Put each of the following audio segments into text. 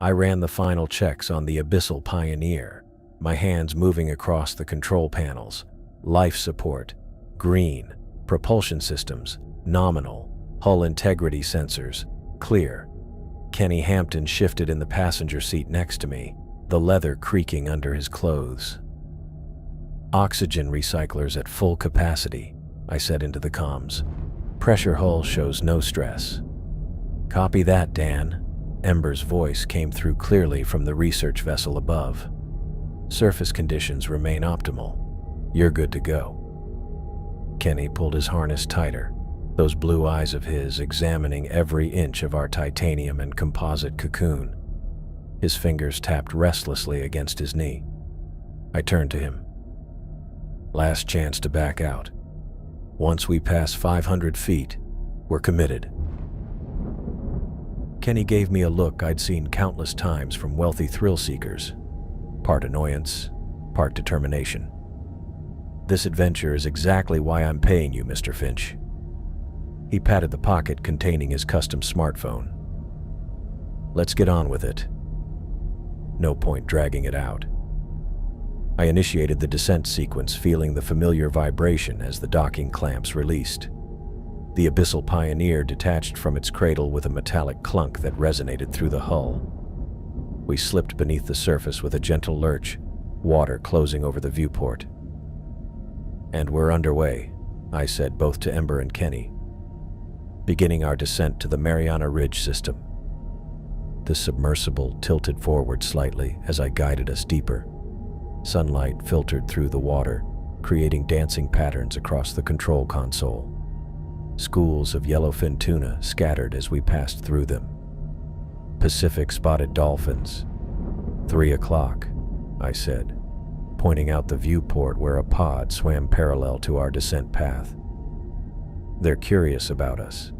I ran the final checks on the Abyssal Pioneer, my hands moving across the control panels. Life support, green. Propulsion systems, nominal. Hull integrity sensors, clear. Kenny Hampton shifted in the passenger seat next to me, the leather creaking under his clothes. Oxygen recyclers at full capacity, I said into the comms. Pressure hull shows no stress. Copy that, Dan. Ember's voice came through clearly from the research vessel above. Surface conditions remain optimal. You're good to go. Kenny pulled his harness tighter, those blue eyes of his examining every inch of our titanium and composite cocoon. His fingers tapped restlessly against his knee. I turned to him. Last chance to back out. Once we pass 500 feet, we're committed. Kenny gave me a look I'd seen countless times from wealthy thrill-seekers. Part annoyance, part determination. This adventure is exactly why I'm paying you, Mr. Finch. He patted the pocket containing his custom smartphone. Let's get on with it. No point dragging it out. I initiated the descent sequence, feeling the familiar vibration as the docking clamps released. The Abyssal Pioneer detached from its cradle with a metallic clunk that resonated through the hull. We slipped beneath the surface with a gentle lurch, water closing over the viewport. And we're underway, I said both to Ember and Kenny, beginning our descent to the Mariana Ridge system. The submersible tilted forward slightly as I guided us deeper. Sunlight filtered through the water, creating dancing patterns across the control console. Schools of yellowfin tuna scattered as we passed through them. Pacific spotted dolphins. 3 o'clock, I said, pointing out the viewport where a pod swam parallel to our descent path. They're curious about us.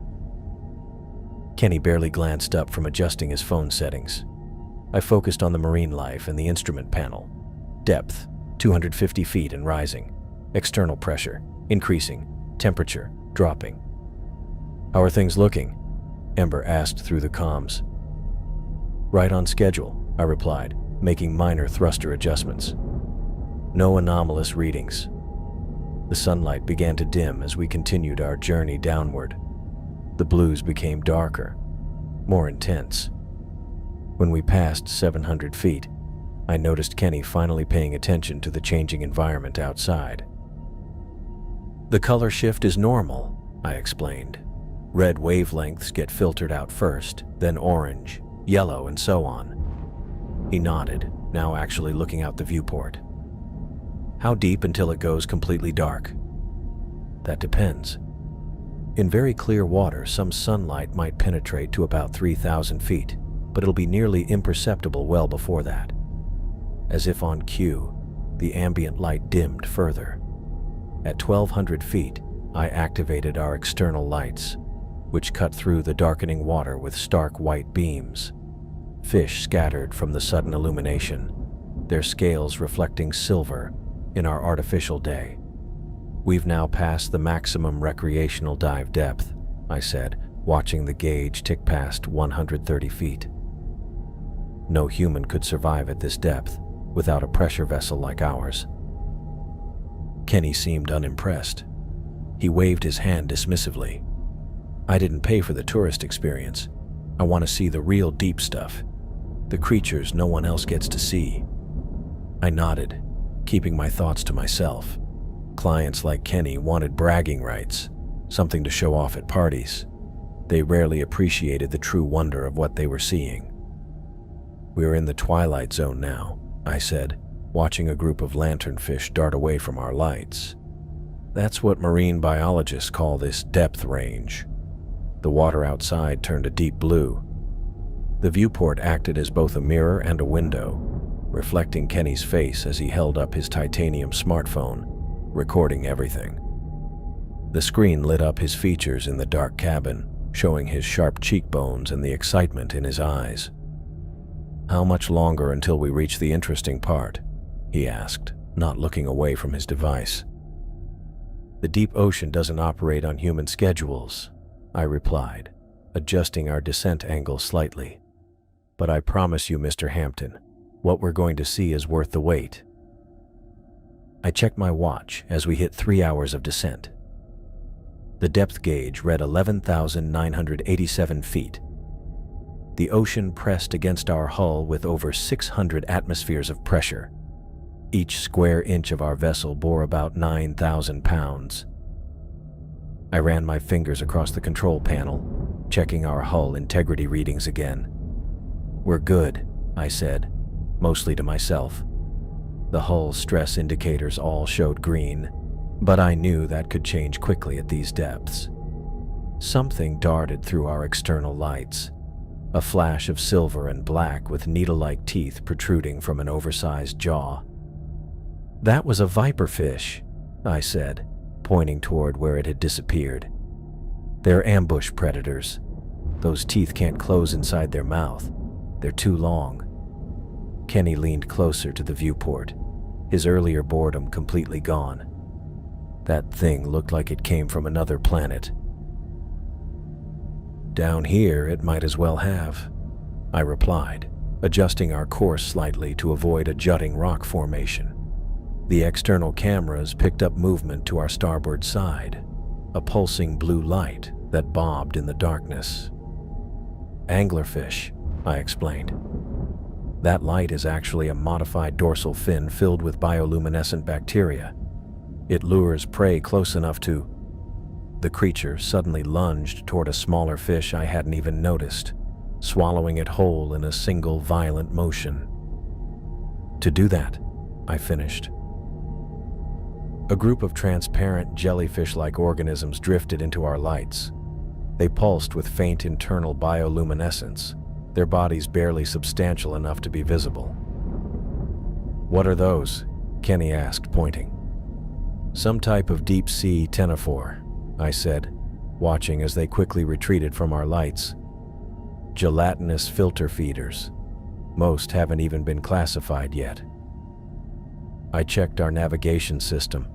Kenny barely glanced up from adjusting his phone settings. I focused on the marine life and the instrument panel. Depth, 250 feet and rising. External pressure, increasing. Temperature, dropping. How are things looking? Ember asked through the comms. Right on schedule, I replied, making minor thruster adjustments. No anomalous readings. The sunlight began to dim as we continued our journey downward. The blues became darker, more intense. When we passed 700 feet, I noticed Kenny finally paying attention to the changing environment outside. The color shift is normal, I explained. Red wavelengths get filtered out first, then orange, yellow, and so on. He nodded, now actually looking out the viewport. How deep until it goes completely dark? That depends. In very clear water, some sunlight might penetrate to about 3,000 feet, but it'll be nearly imperceptible well before that. As if on cue, the ambient light dimmed further. At 1,200 feet, I activated our external lights, which cut through the darkening water with stark white beams. Fish scattered from the sudden illumination, their scales reflecting silver in our artificial day. We've now passed the maximum recreational dive depth, I said, watching the gauge tick past 130 feet. No human could survive at this depth without a pressure vessel like ours. Kenny seemed unimpressed. He waved his hand dismissively. I didn't pay for the tourist experience. I want to see the real deep stuff, the creatures no one else gets to see. I nodded, keeping my thoughts to myself. Clients like Kenny wanted bragging rights, something to show off at parties. They rarely appreciated the true wonder of what they were seeing. We're in the twilight zone now, I said, watching a group of lanternfish dart away from our lights. That's what marine biologists call this depth range. The water outside turned a deep blue. The viewport acted as both a mirror and a window, reflecting Kenny's face as he held up his titanium smartphone, recording everything. The screen lit up his features in the dark cabin, showing his sharp cheekbones and the excitement in his eyes. How much longer until we reach the interesting part? He asked, not looking away from his device. The deep ocean doesn't operate on human schedules, I replied, adjusting our descent angle slightly. But I promise you, Mr. Hampton, what we're going to see is worth the wait. I checked my watch as we hit 3 hours of descent. The depth gauge read 11,987 feet. The ocean pressed against our hull with over 600 atmospheres of pressure. Each square inch of our vessel bore about 9,000 pounds. I ran my fingers across the control panel, checking our hull integrity readings again. "We're good," I said, mostly to myself. The hull stress indicators all showed green, but I knew that could change quickly at these depths. Something darted through our external lights, a flash of silver and black with needle-like teeth protruding from an oversized jaw. "That was a viperfish," I said, pointing toward where it had disappeared. "They're ambush predators. Those teeth can't close inside their mouth. They're too long." Kenny leaned closer to the viewport, his earlier boredom completely gone. "That thing looked like it came from another planet." "Down here, it might as well have," I replied, adjusting our course slightly to avoid a jutting rock formation. The external cameras picked up movement to our starboard side, a pulsing blue light that bobbed in the darkness. "Anglerfish," I explained. "That light is actually a modified dorsal fin filled with bioluminescent bacteria. It lures prey close enough to—" The creature suddenly lunged toward a smaller fish I hadn't even noticed, swallowing it whole in a single violent motion. "To do that," I finished. A group of transparent jellyfish-like organisms drifted into our lights. They pulsed with faint internal bioluminescence, their bodies barely substantial enough to be visible. "What are those?" Kenny asked, pointing. "Some type of deep-sea ctenophore," I said, watching as they quickly retreated from our lights. "Gelatinous filter feeders. Most haven't even been classified yet." I checked our navigation system,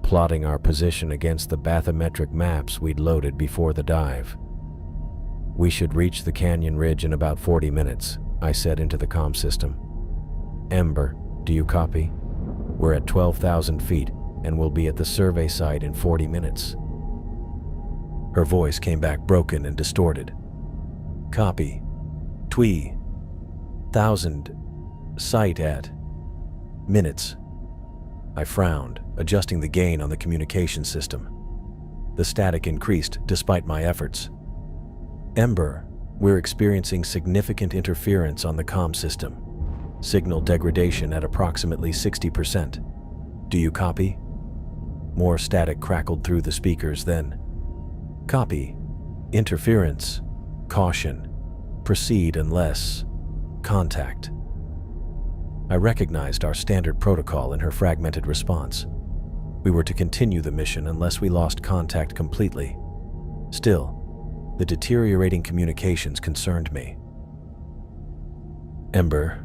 plotting our position against the bathymetric maps we'd loaded before the dive. "We should reach the canyon ridge in about 40 minutes, I said into the comm system. "Ember, do you copy? We're at 12,000 feet and we'll be at the survey site in 40 minutes. Her voice came back broken and distorted. "Copy. Twee. 1,000. Site at. Minutes." I frowned, adjusting the gain on the communication system. The static increased despite my efforts. "Ember, we're experiencing significant interference on the comm system. Signal degradation at approximately 60%. Do you copy?" More static crackled through the speakers then. "Copy. Interference. Caution. Proceed unless. Contact." I recognized our standard protocol in her fragmented response. We were to continue the mission unless we lost contact completely. Still, the deteriorating communications concerned me. "Ember,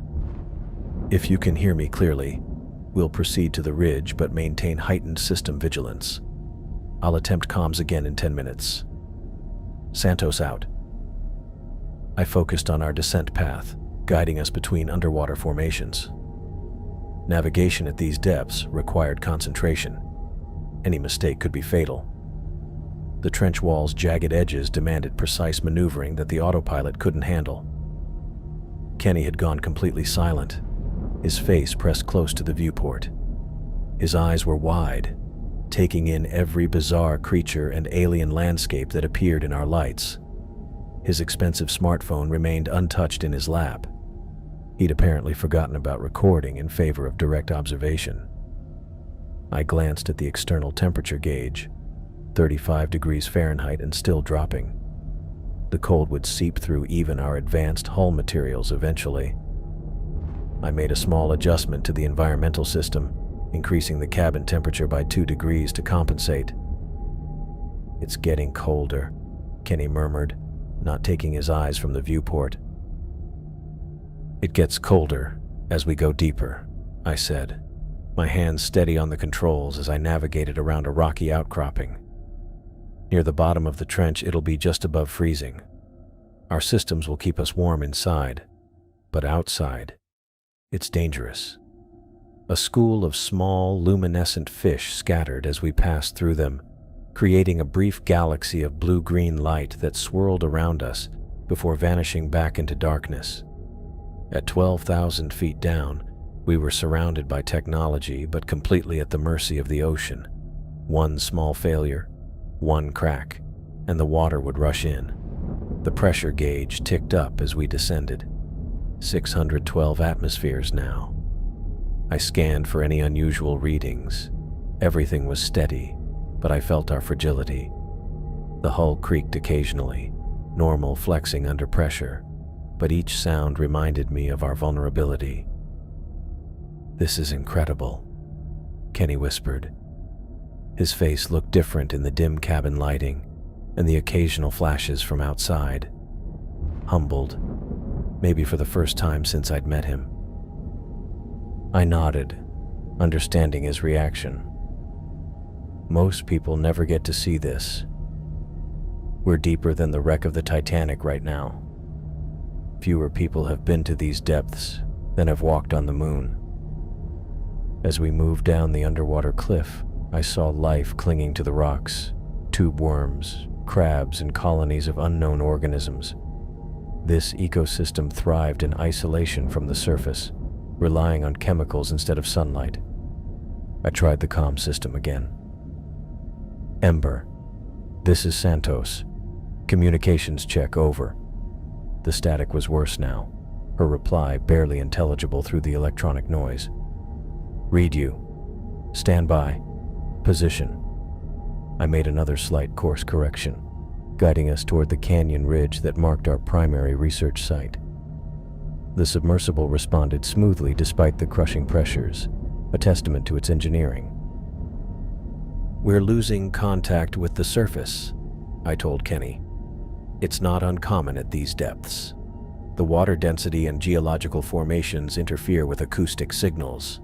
if you can hear me clearly, we'll proceed to the ridge but maintain heightened system vigilance. I'll attempt comms again in 10 minutes. Santos out." I focused on our descent path, guiding us between underwater formations. Navigation at these depths required concentration. Any mistake could be fatal. The trench wall's jagged edges demanded precise maneuvering that the autopilot couldn't handle. Kenny had gone completely silent, his face pressed close to the viewport. His eyes were wide, taking in every bizarre creature and alien landscape that appeared in our lights. His expensive smartphone remained untouched in his lap. He'd apparently forgotten about recording in favor of direct observation. I glanced at the external temperature gauge, 35 degrees Fahrenheit and still dropping. The cold would seep through even our advanced hull materials eventually. I made a small adjustment to the environmental system, increasing the cabin temperature by 2 degrees to compensate. "It's getting colder," Kenny murmured, not taking his eyes from the viewport. "It gets colder as we go deeper," I said, my hands steady on the controls as I navigated around a rocky outcropping. "Near the bottom of the trench, it'll be just above freezing. Our systems will keep us warm inside, But outside, it's dangerous. A school of small, luminescent fish scattered as we passed through them, creating a brief galaxy of blue-green light that swirled around us before vanishing back into darkness. At 12,000 feet down, we were surrounded by technology but completely at the mercy of the ocean. One small failure, one crack, and the water would rush in. The pressure gauge ticked up as we descended. 612 atmospheres now. I scanned for any unusual readings. Everything was steady, but I felt our fragility. The hull creaked occasionally, normal flexing under pressure, but each sound reminded me of our vulnerability. "This is incredible," Kenny whispered. His face looked different in the dim cabin lighting and the occasional flashes from outside. Humbled, maybe for the first time since I'd met him. I nodded, understanding his reaction. Most people never get to see this. We're deeper than the wreck of the Titanic right now. Fewer people have been to these depths than have walked on the moon. As we moved down the underwater cliff, I saw life clinging to the rocks, tube worms, crabs, and colonies of unknown organisms. This ecosystem thrived in isolation from the surface, relying on chemicals instead of sunlight. I tried the comm system again. "Ember, this is Santos. Communications check over." The static was worse now, her reply barely intelligible through the electronic noise. "Read you. Stand by. Position." I made another slight course correction, guiding us toward the canyon ridge that marked our primary research site. The submersible responded smoothly despite the crushing pressures, a testament to its engineering. "We're losing contact with the surface," I told Kenny. "It's not uncommon at these depths. The water density and geological formations interfere with acoustic signals."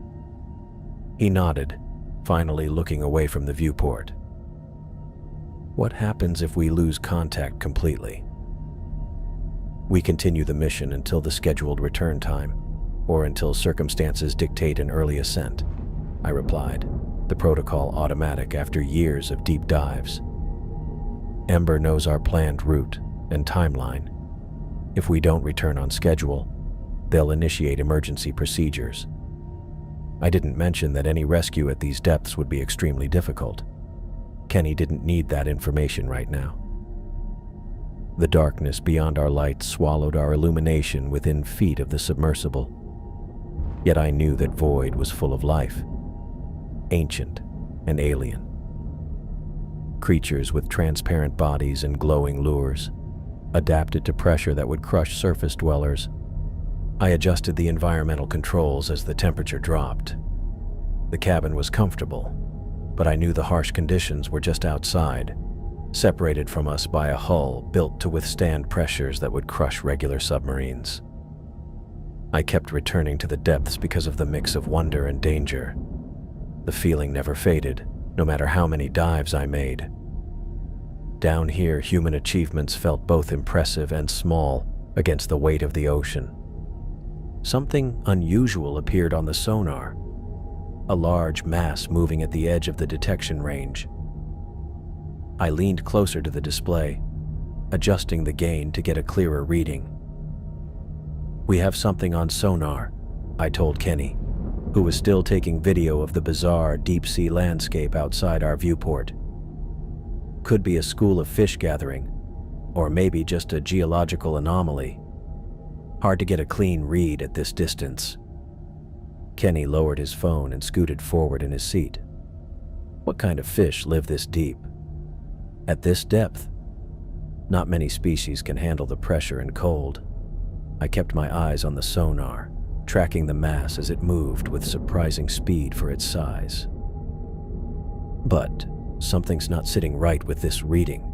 He nodded, finally looking away from the viewport. "What happens if we lose contact completely?" "We continue the mission until the scheduled return time, or until circumstances dictate an early ascent," I replied, the protocol automatic after years of deep dives. "Ember knows our planned route and timeline. If we don't return on schedule, they'll initiate emergency procedures." I didn't mention that any rescue at these depths would be extremely difficult. Kenny didn't need that information right now. The darkness beyond our lights swallowed our illumination within feet of the submersible. Yet I knew that void was full of life, ancient and alien. Creatures with transparent bodies and glowing lures, adapted to pressure that would crush surface dwellers. I adjusted the environmental controls as the temperature dropped. The cabin was comfortable, but I knew the harsh conditions were just outside, separated from us by a hull built to withstand pressures that would crush regular submarines. I kept returning to the depths because of the mix of wonder and danger. The feeling never faded, no matter how many dives I made. Down here, human achievements felt both impressive and small against the weight of the ocean. Something unusual appeared on the sonar, a large mass moving at the edge of the detection range. I leaned closer to the display, adjusting the gain to get a clearer reading. "We have something on sonar," I told Kenny, who was still taking video of the bizarre deep-sea landscape outside our viewport. "Could be a school of fish gathering, or maybe just a geological anomaly. Hard to get a clean read at this distance." Kenny lowered his phone and scooted forward in his seat. "What kind of fish live this deep? At this depth? Not many species can handle the pressure and cold." I kept my eyes on the sonar, tracking the mass as it moved with surprising speed for its size. But something's not sitting right with this reading.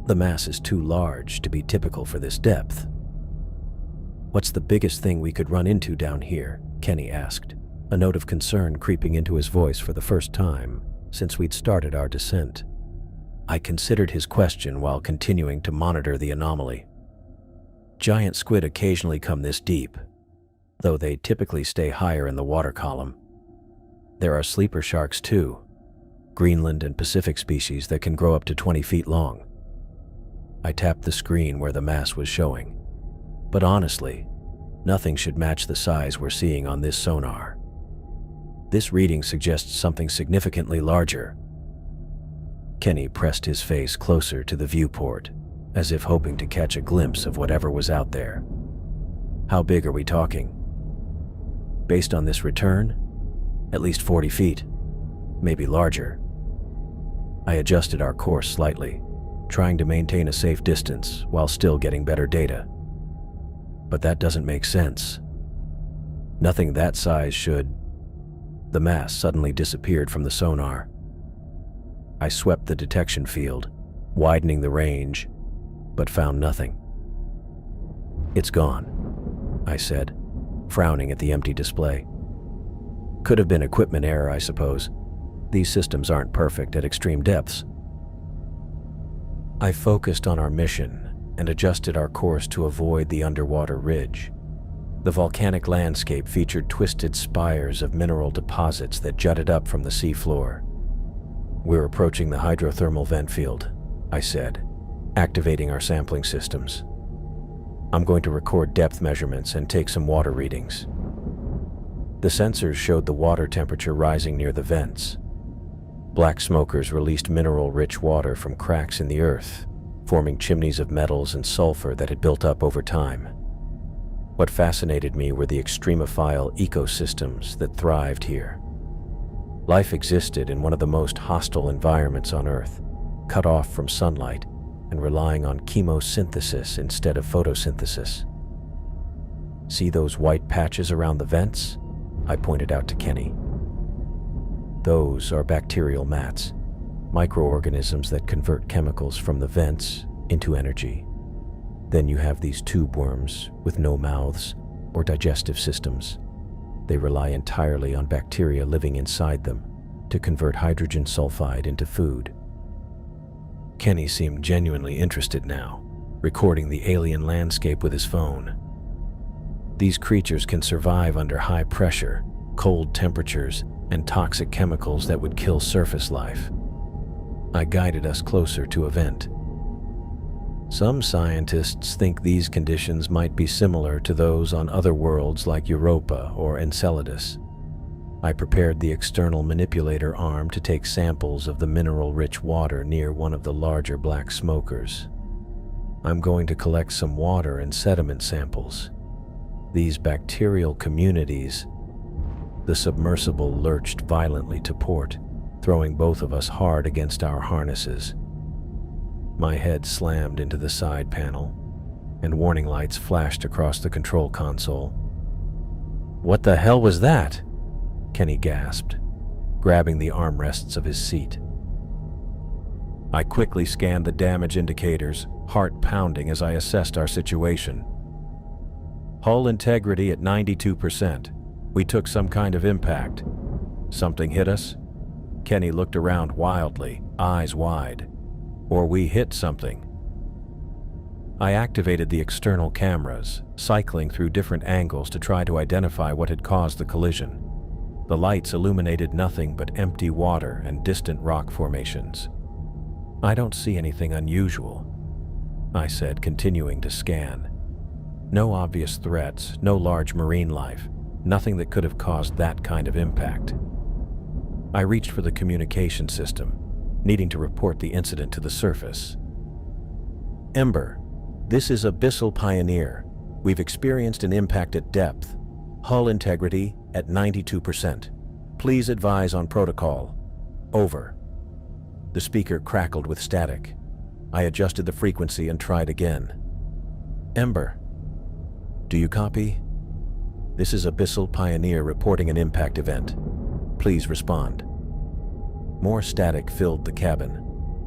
The mass is too large to be typical for this depth. "What's the biggest thing we could run into down here?" Kenny asked, a note of concern creeping into his voice for the first time since we'd started our descent. I considered his question while continuing to monitor the anomaly. "Giant squid occasionally come this deep," though they typically stay higher in the water column. There are sleeper sharks too, Greenland and Pacific species that can grow up to 20 feet long. I tapped the screen where the mass was showing, but honestly, nothing should match the size we're seeing on this sonar. This reading suggests something significantly larger. Kenny pressed his face closer to the viewport, as if hoping to catch a glimpse of whatever was out there. How big are we talking? Based on this return, at least 40 feet, maybe larger. I adjusted our course slightly, trying to maintain a safe distance while still getting better data. But that doesn't make sense. Nothing that size should. The mass suddenly disappeared from the sonar. I swept the detection field, widening the range, but found nothing. "It's gone," I said, frowning at the empty display. Could have been equipment error, I suppose. These systems aren't perfect at extreme depths. I focused on our mission and adjusted our course to avoid the underwater ridge. The volcanic landscape featured twisted spires of mineral deposits that jutted up from the seafloor. "We're approaching the hydrothermal vent field," I said, activating our sampling systems. "I'm going to record depth measurements and take some water readings." The sensors showed the water temperature rising near the vents. Black smokers released mineral-rich water from cracks in the earth, forming chimneys of metals and sulfur that had built up over time. What fascinated me were the extremophile ecosystems that thrived here. Life existed in one of the most hostile environments on Earth, cut off from sunlight and relying on chemosynthesis instead of photosynthesis. "See those white patches around the vents?" I pointed out to Kenny. "Those are bacterial mats, microorganisms that convert chemicals from the vents into energy. Then you have these tube worms with no mouths or digestive systems. They rely entirely on bacteria living inside them to convert hydrogen sulfide into food." Kenny seemed genuinely interested now, recording the alien landscape with his phone. "These creatures can survive under high pressure, cold temperatures, and toxic chemicals that would kill surface life." I guided us closer to a vent. "Some scientists think these conditions might be similar to those on other worlds like Europa or Enceladus." I prepared the external manipulator arm to take samples of the mineral-rich water near one of the larger black smokers. "I'm going to collect some water and sediment samples. These bacterial communities..." The submersible lurched violently to port, throwing both of us hard against our harnesses. My head slammed into the side panel, and warning lights flashed across the control console. "What the hell was that?" Kenny gasped, grabbing the armrests of his seat. I quickly scanned the damage indicators, heart pounding as I assessed our situation. "Hull integrity at 92%. We took some kind of impact. Something hit us?" Kenny looked around wildly, eyes wide. "Or we hit something." I activated the external cameras, cycling through different angles to try to identify what had caused the collision. The lights illuminated nothing but empty water and distant rock formations. "I don't see anything unusual," I said, continuing to scan. "No obvious threats, no large marine life, nothing that could have caused that kind of impact." I reached for the communication system, needing to report the incident to the surface. "Ember, this is Abyssal Pioneer. We've experienced an impact at depth. Hull integrity at 92%. Please advise on protocol. Over." The speaker crackled with static. I adjusted the frequency and tried again. "Ember, do you copy? This is Abyssal Pioneer reporting an impact event. Please respond." More static filled the cabin.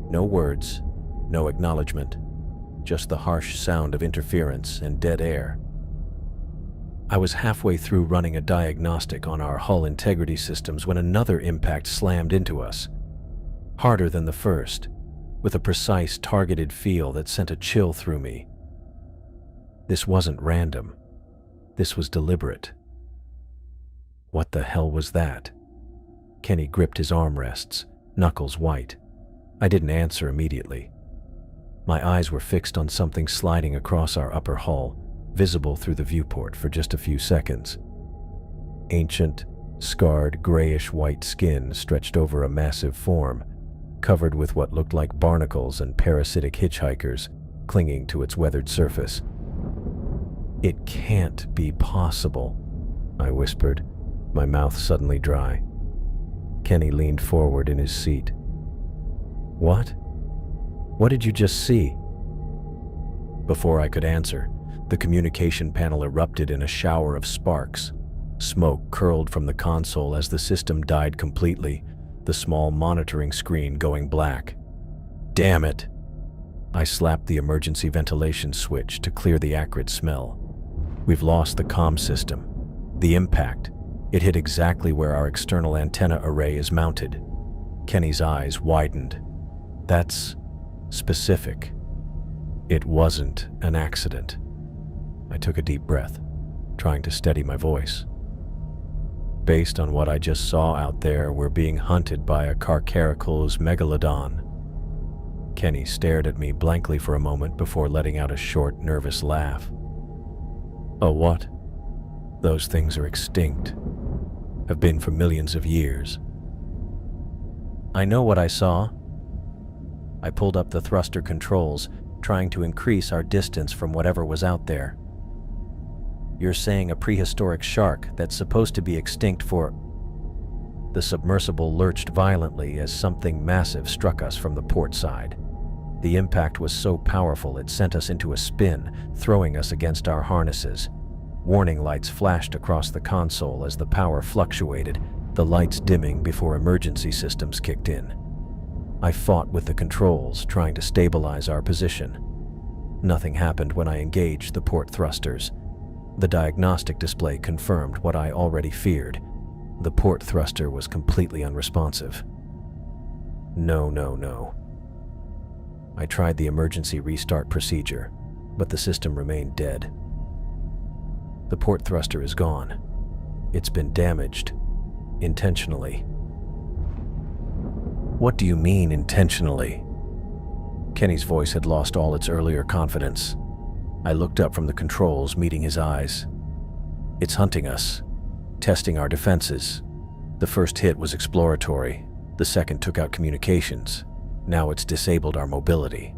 No words, no acknowledgement, just the harsh sound of interference and dead air. I was halfway through running a diagnostic on our hull integrity systems when another impact slammed into us. Harder than the first, with a precise, targeted feel that sent a chill through me. This wasn't random. This was deliberate. What the hell was that? Kenny gripped his armrests, knuckles white. I didn't answer immediately. My eyes were fixed on something sliding across our upper hull, visible through the viewport for just a few seconds. Ancient, scarred, grayish-white skin stretched over a massive form, covered with what looked like barnacles and parasitic hitchhikers clinging to its weathered surface. "It can't be possible," I whispered, my mouth suddenly dry. Kenny leaned forward in his seat. "What? What did you just see?" Before I could answer, the communication panel erupted in a shower of sparks. Smoke curled from the console as the system died completely, the small monitoring screen going black. "Damn it!" I slapped the emergency ventilation switch to clear the acrid smell. "We've lost the comm system. The impact, it hit exactly where our external antenna array is mounted." Kenny's eyes widened. "That's specific. It wasn't an accident." I took a deep breath, trying to steady my voice. "Based on what I just saw out there, we're being hunted by a Carcharicles megalodon." Kenny stared at me blankly for a moment before letting out a short, nervous laugh. "Oh, what? Those things are extinct. Have been for millions of years." "I know what I saw." I pulled up the thruster controls, trying to increase our distance from whatever was out there. "You're saying a prehistoric shark that's supposed to be extinct for—" The submersible lurched violently as something massive struck us from the port side. The impact was so powerful it sent us into a spin, throwing us against our harnesses. Warning lights flashed across the console as the power fluctuated, the lights dimming before emergency systems kicked in. I fought with the controls, trying to stabilize our position. Nothing happened when I engaged the port thrusters. The diagnostic display confirmed what I already feared. The port thruster was completely unresponsive. No. I tried the emergency restart procedure, but the system remained dead. "The port thruster is gone. It's been damaged. Intentionally." "What do you mean, intentionally?" Kenny's voice had lost all its earlier confidence. I looked up from the controls, meeting his eyes. "It's hunting us, testing our defenses. The first hit was exploratory. The second took out communications. Now it's disabled our mobility."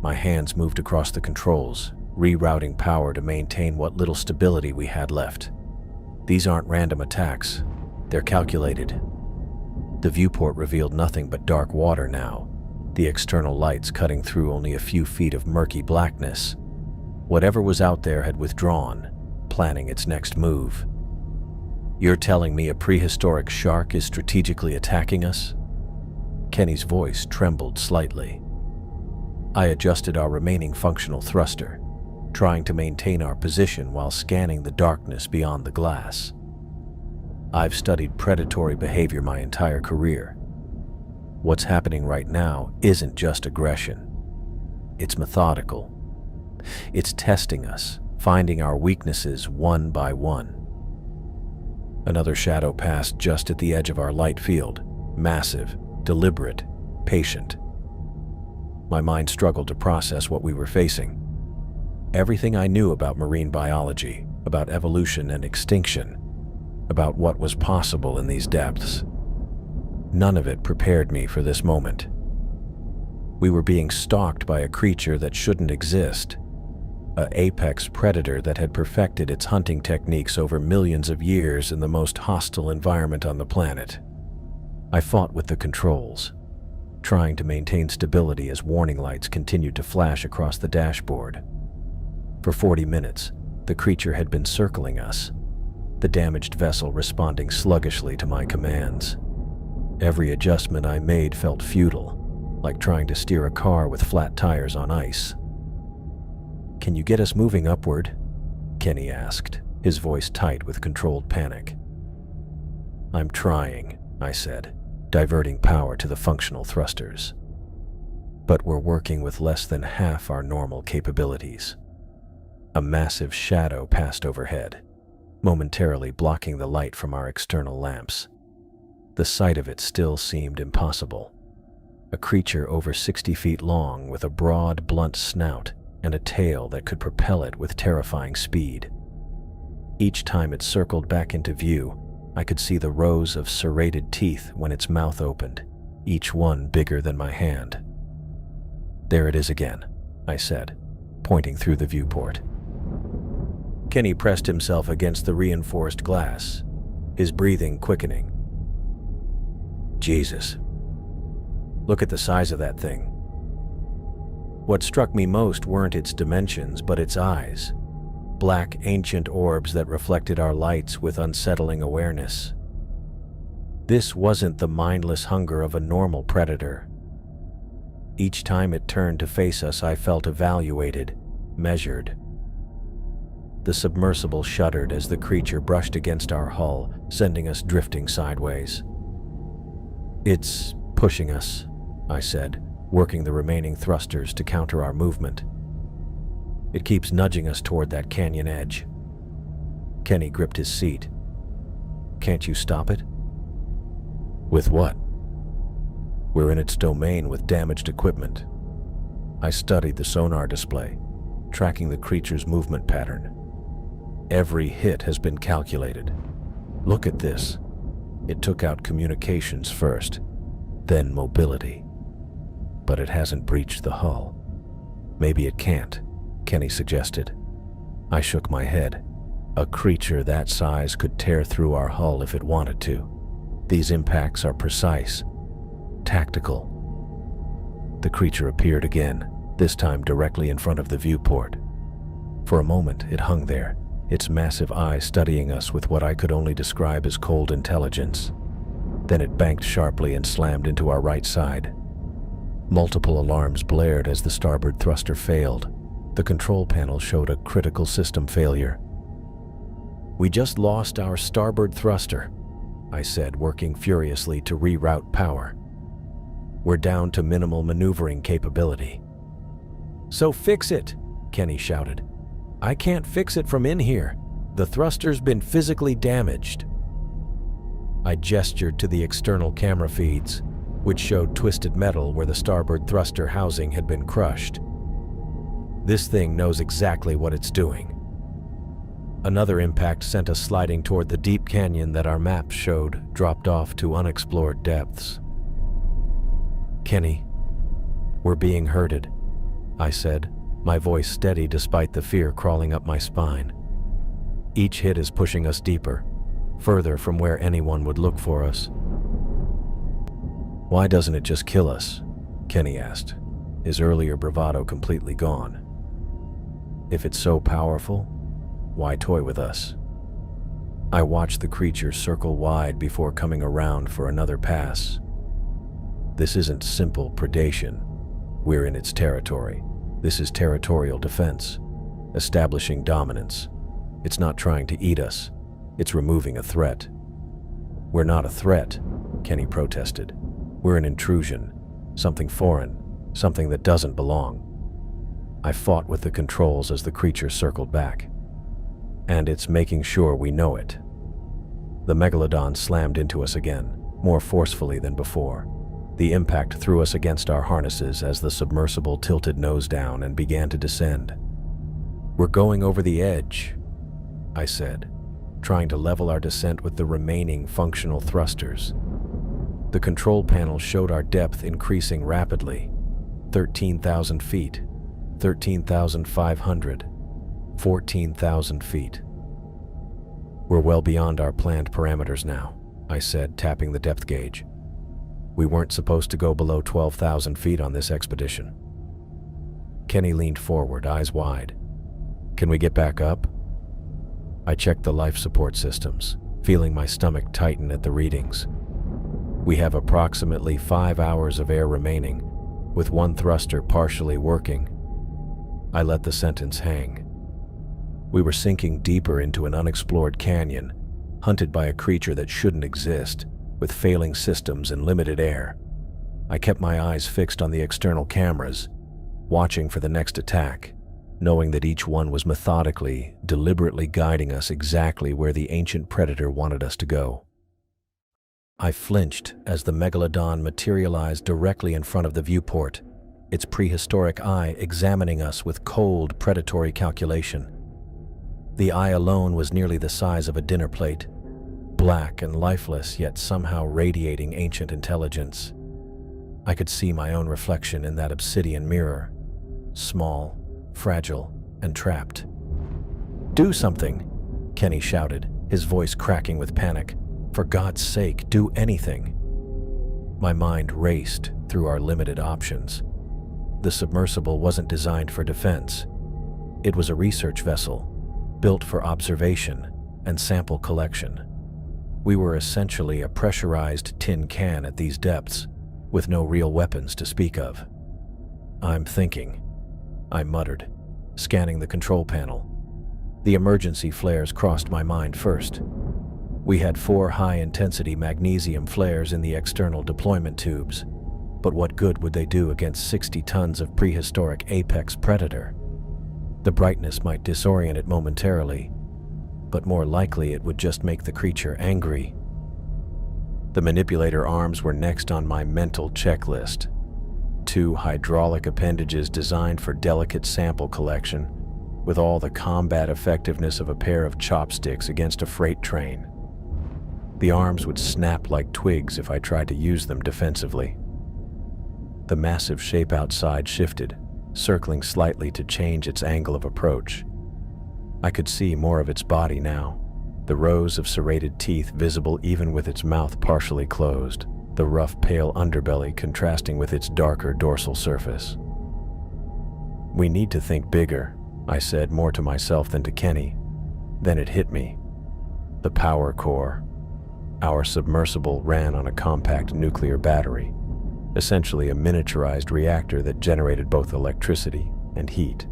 My hands moved across the controls, rerouting power to maintain what little stability we had left. "These aren't random attacks. They're calculated." The viewport revealed nothing but dark water now, the external lights cutting through only a few feet of murky blackness. Whatever was out there had withdrawn, planning its next move. "You're telling me a prehistoric shark is strategically attacking us?" Kenny's voice trembled slightly. I adjusted our remaining functional thruster, trying to maintain our position while scanning the darkness beyond the glass. I've studied predatory behavior my entire career. What's happening right now isn't just aggression. It's methodical. It's testing us, finding our weaknesses one by one. Another shadow passed just at the edge of our light field, massive, deliberate, patient. My mind struggled to process what we were facing. Everything I knew about marine biology, about evolution and extinction, about what was possible in these depths. None of it prepared me for this moment. We were being stalked by a creature that shouldn't exist, an apex predator that had perfected its hunting techniques over millions of years in the most hostile environment on the planet. I fought with the controls, trying to maintain stability as warning lights continued to flash across the dashboard. For 40 minutes, the creature had been circling us, the damaged vessel responding sluggishly to my commands. Every adjustment I made felt futile, like trying to steer a car with flat tires on ice. "Can you get us moving upward?" Kenny asked, his voice tight with controlled panic. "I'm trying," I said, diverting power to the functional thrusters. "But we're working with less than half our normal capabilities." A massive shadow passed overhead. momentarily blocking the light from our external lamps. The sight of it still seemed impossible. A creature over 60 feet long with a broad, blunt snout and a tail that could propel it with terrifying speed. Each time it circled back into view, I could see the rows of serrated teeth when its mouth opened, each one bigger than my hand. "There it is again," I said, pointing through the viewport. Kenny pressed himself against the reinforced glass, his breathing quickening. "Jesus. Look at the size of that thing." What struck me most weren't its dimensions, but its eyes. Black, ancient orbs that reflected our lights with unsettling awareness. This wasn't the mindless hunger of a normal predator. Each time it turned to face us, I felt evaluated, measured. The submersible shuddered as the creature brushed against our hull, sending us drifting sideways. "It's pushing us," I said, working the remaining thrusters to counter our movement. "It keeps nudging us toward that canyon edge." Kenny gripped his seat. "Can't you stop it?" "With what?" "We're in its domain with damaged equipment." I studied the sonar display, tracking the creature's movement pattern. Every hit has been calculated. "Look at this." It took out communications first, then mobility. But it hasn't breached the hull. "Maybe it can't," Kenny suggested. I shook my head. A creature that size could tear through our hull if it wanted to. These impacts are precise, tactical. The creature appeared again, this time directly in front of the viewport. For a moment, it hung there, its massive eyes studying us with what I could only describe as cold intelligence. Then it banked sharply and slammed into our right side. Multiple alarms blared as the starboard thruster failed. The control panel showed a critical system failure. "We just lost our starboard thruster," I said, working furiously to reroute power. "We're down to minimal maneuvering capability." "So fix it," Kenny shouted. "I can't fix it from in here. The thruster's been physically damaged." I gestured to the external camera feeds, which showed twisted metal where the starboard thruster housing had been crushed. "This thing knows exactly what it's doing." Another impact sent us sliding toward the deep canyon that our maps showed dropped off to unexplored depths. "Kenny, we're being herded," I said, my voice steady despite the fear crawling up my spine. "Each hit is pushing us deeper, further from where anyone would look for us." "Why doesn't it just kill us?" Kenny asked, his earlier bravado completely gone. "If it's so powerful, why toy with us?" I watched the creature circle wide before coming around for another pass. This isn't simple predation. We're in its territory. This is territorial defense, establishing dominance. It's not trying to eat us. It's removing a threat. "We're not a threat," Kenny protested. "We're an intrusion, something foreign, something that doesn't belong." I fought with the controls as the creature circled back. "And it's making sure we know it." The megalodon slammed into us again, more forcefully than before. The impact threw us against our harnesses as the submersible tilted nose down and began to descend. "We're going over the edge," I said, trying to level our descent with the remaining functional thrusters. The control panel showed our depth increasing rapidly. 13,000 feet, 13,500, 14,000 feet. "We're well beyond our planned parameters now," I said, tapping the depth gauge. "We weren't supposed to go below 12,000 feet on this expedition." Kenny leaned forward, eyes wide. "Can we get back up?" I checked the life support systems, feeling my stomach tighten at the readings. "We have approximately 5 hours of air remaining, with one thruster partially working." I let the sentence hang. We were sinking deeper into an unexplored canyon, hunted by a creature that shouldn't exist, with failing systems and limited air. I kept my eyes fixed on the external cameras, watching for the next attack, knowing that each one was methodically, deliberately guiding us exactly where the ancient predator wanted us to go. I flinched as the megalodon materialized directly in front of the viewport, its prehistoric eye examining us with cold, predatory calculation. The eye alone was nearly the size of a dinner plate, black and lifeless, yet somehow radiating ancient intelligence. I could see my own reflection in that obsidian mirror, small, fragile, and trapped. "Do something!" Kenny shouted, his voice cracking with panic. "For God's sake, do anything!" My mind raced through our limited options. The submersible wasn't designed for defense. It was a research vessel, built for observation and sample collection. We were essentially a pressurized tin can at these depths, with no real weapons to speak of. "I'm thinking," I muttered, scanning the control panel. The emergency flares crossed my mind first. We had 4 high-intensity magnesium flares in the external deployment tubes, but what good would they do against 60 tons of prehistoric apex predator? The brightness might disorient it momentarily, but more likely it would just make the creature angry. The manipulator arms were next on my mental checklist. 2 hydraulic appendages designed for delicate sample collection, with all the combat effectiveness of a pair of chopsticks against a freight train. The arms would snap like twigs if I tried to use them defensively. The massive shape outside shifted, circling slightly to change its angle of approach. I could see more of its body now, the rows of serrated teeth visible even with its mouth partially closed, the rough pale underbelly contrasting with its darker dorsal surface. "We need to think bigger," I said, more to myself than to Kenny. Then it hit me. The power core. Our submersible ran on a compact nuclear battery, essentially a miniaturized reactor that generated both electricity and heat.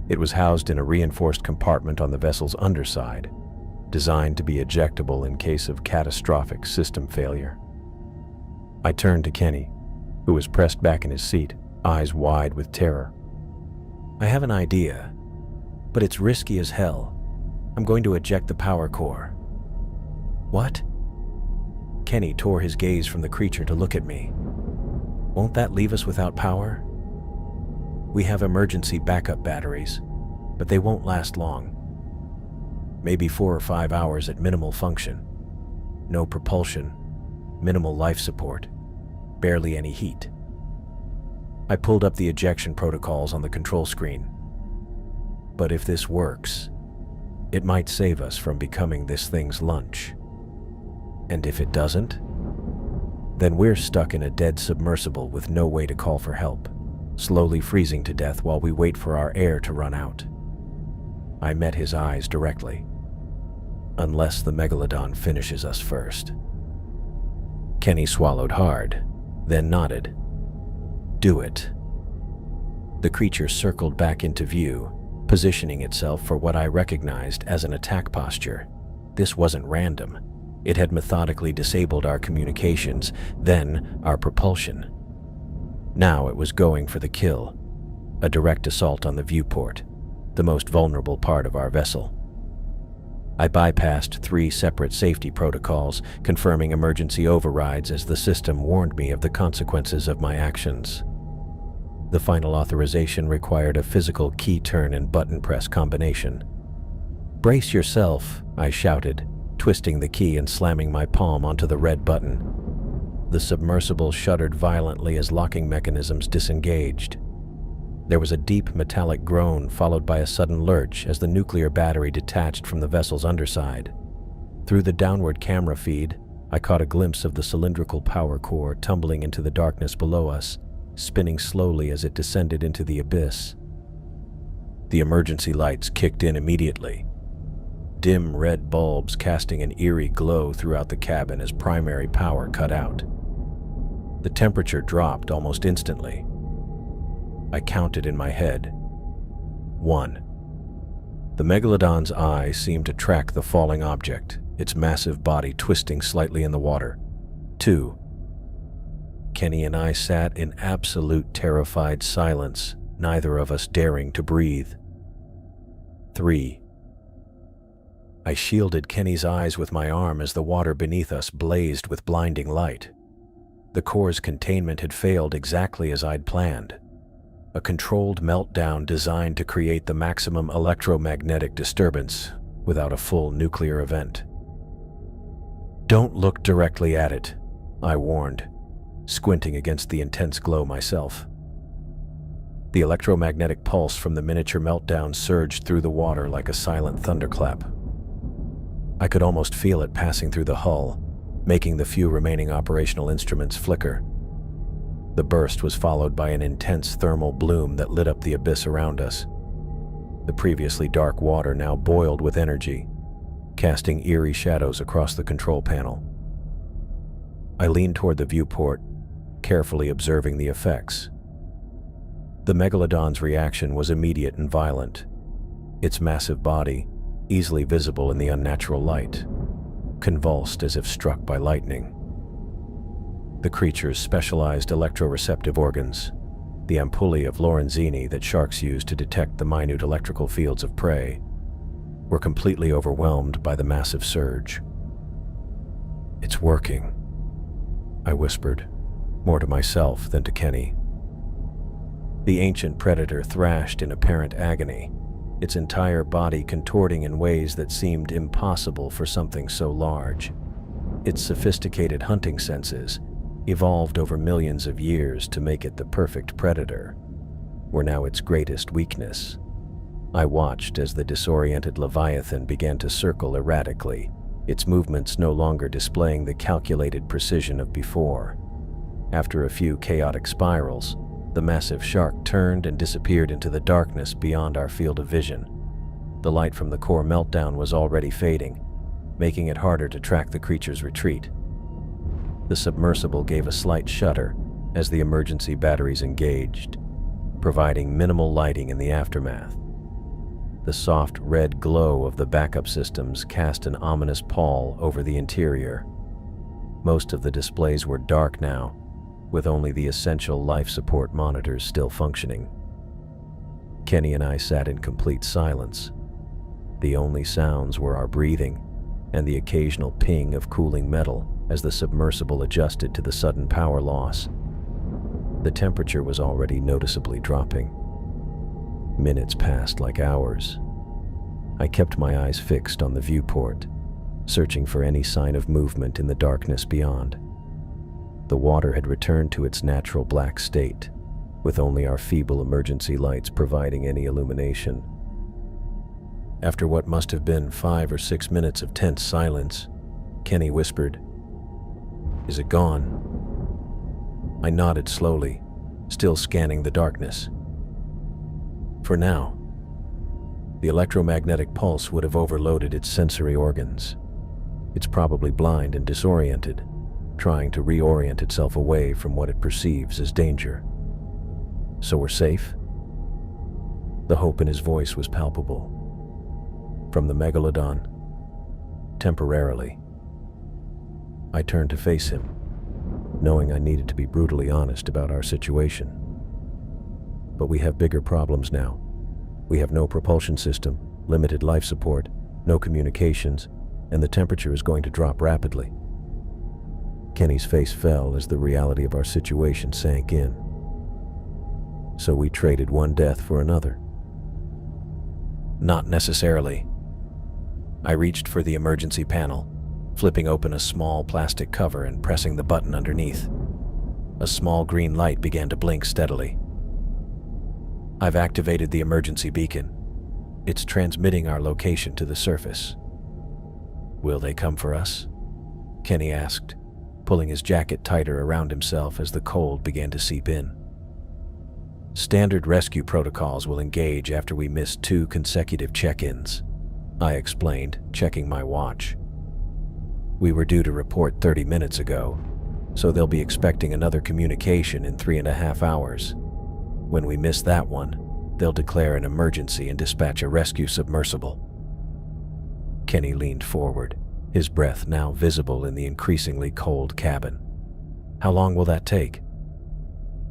It was housed in a reinforced compartment on the vessel's underside, designed to be ejectable in case of catastrophic system failure. I turned to Kenny, who was pressed back in his seat, eyes wide with terror. "I have an idea, but it's risky as hell. I'm going to eject the power core." "What?" Kenny tore his gaze from the creature to look at me. "Won't that leave us without power?" "We have emergency backup batteries, but they won't last long. Maybe 4 or 5 hours at minimal function. No propulsion, minimal life support, barely any heat." I pulled up the ejection protocols on the control screen. "But if this works, it might save us from becoming this thing's lunch. And if it doesn't, then we're stuck in a dead submersible with no way to call for help, slowly freezing to death while we wait for our air to run out." I met his eyes directly. "Unless the megalodon finishes us first." Kenny swallowed hard, then nodded. "Do it." The creature circled back into view, positioning itself for what I recognized as an attack posture. This wasn't random. It had methodically disabled our communications, then our propulsion. Now it was going for the kill, a direct assault on the viewport, the most vulnerable part of our vessel. I bypassed 3 separate safety protocols, confirming emergency overrides as the system warned me of the consequences of my actions. The final authorization required a physical key turn and button press combination. "Brace yourself," I shouted, twisting the key and slamming my palm onto the red button. The submersible shuddered violently as locking mechanisms disengaged. There was a deep metallic groan followed by a sudden lurch as the nuclear battery detached from the vessel's underside. Through the downward camera feed, I caught a glimpse of the cylindrical power core tumbling into the darkness below us, spinning slowly as it descended into the abyss. The emergency lights kicked in immediately, dim red bulbs casting an eerie glow throughout the cabin as primary power cut out. The temperature dropped almost instantly. I counted in my head. 1. The megalodon's eye seemed to track the falling object, its massive body twisting slightly in the water. 2. Kenny and I sat in absolute terrified silence, neither of us daring to breathe. 3. I shielded Kenny's eyes with my arm as the water beneath us blazed with blinding light. The core's containment had failed exactly as I'd planned. A controlled meltdown designed to create the maximum electromagnetic disturbance without a full nuclear event. "Don't look directly at it," I warned, squinting against the intense glow myself. The electromagnetic pulse from the miniature meltdown surged through the water like a silent thunderclap. I could almost feel it passing through the hull, making the few remaining operational instruments flicker. The burst was followed by an intense thermal bloom that lit up the abyss around us. The previously dark water now boiled with energy, casting eerie shadows across the control panel. I leaned toward the viewport, carefully observing the effects. The megalodon's reaction was immediate and violent. Its massive body, easily visible in the unnatural light, convulsed as if struck by lightning. The creature's specialized electroreceptive organs, the ampullae of Lorenzini that sharks use to detect the minute electrical fields of prey, were completely overwhelmed by the massive surge. "It's working," I whispered, more to myself than to Kenny. The ancient predator thrashed in apparent agony, its entire body contorting in ways that seemed impossible for something so large. Its sophisticated hunting senses, evolved over millions of years to make it the perfect predator, were now its greatest weakness. I watched as the disoriented Leviathan began to circle erratically, its movements no longer displaying the calculated precision of before. After a few chaotic spirals, the massive shark turned and disappeared into the darkness beyond our field of vision. The light from the core meltdown was already fading, making it harder to track the creature's retreat. The submersible gave a slight shudder as the emergency batteries engaged, providing minimal lighting in the aftermath. The soft red glow of the backup systems cast an ominous pall over the interior. Most of the displays were dark now, with only the essential life support monitors still functioning. Kenny and I sat in complete silence. The only sounds were our breathing and the occasional ping of cooling metal as the submersible adjusted to the sudden power loss. The temperature was already noticeably dropping. Minutes passed like hours. I kept my eyes fixed on the viewport, searching for any sign of movement in the darkness beyond. The water had returned to its natural black state, with only our feeble emergency lights providing any illumination. After what must have been 5 or 6 minutes of tense silence, Kenny whispered, "Is it gone?" I nodded slowly, still scanning the darkness. For now. The electromagnetic pulse would have overloaded its sensory organs. It's probably blind and disoriented, trying to reorient itself away from what it perceives as danger. "So we're safe?" The hope in his voice was palpable. "From the megalodon?" "Temporarily." I turned to face him, knowing I needed to be brutally honest about our situation. "But we have bigger problems now. We have no propulsion system, limited life support, no communications, and the temperature is going to drop rapidly." Kenny's face fell as the reality of our situation sank in. "So we traded one death for another?" "Not necessarily." I reached for the emergency panel, flipping open a small plastic cover and pressing the button underneath. A small green light began to blink steadily. "I've activated the emergency beacon. It's transmitting our location to the surface." "Will they come for us?" Kenny asked, pulling his jacket tighter around himself as the cold began to seep in. "Standard rescue protocols will engage after we miss 2 consecutive check-ins," I explained, checking my watch. "We were due to report 30 minutes ago, so they'll be expecting another communication in 3.5 hours. When we miss that one, they'll declare an emergency and dispatch a rescue submersible." Kenny leaned forward, his breath now visible in the increasingly cold cabin. "How long will that take?"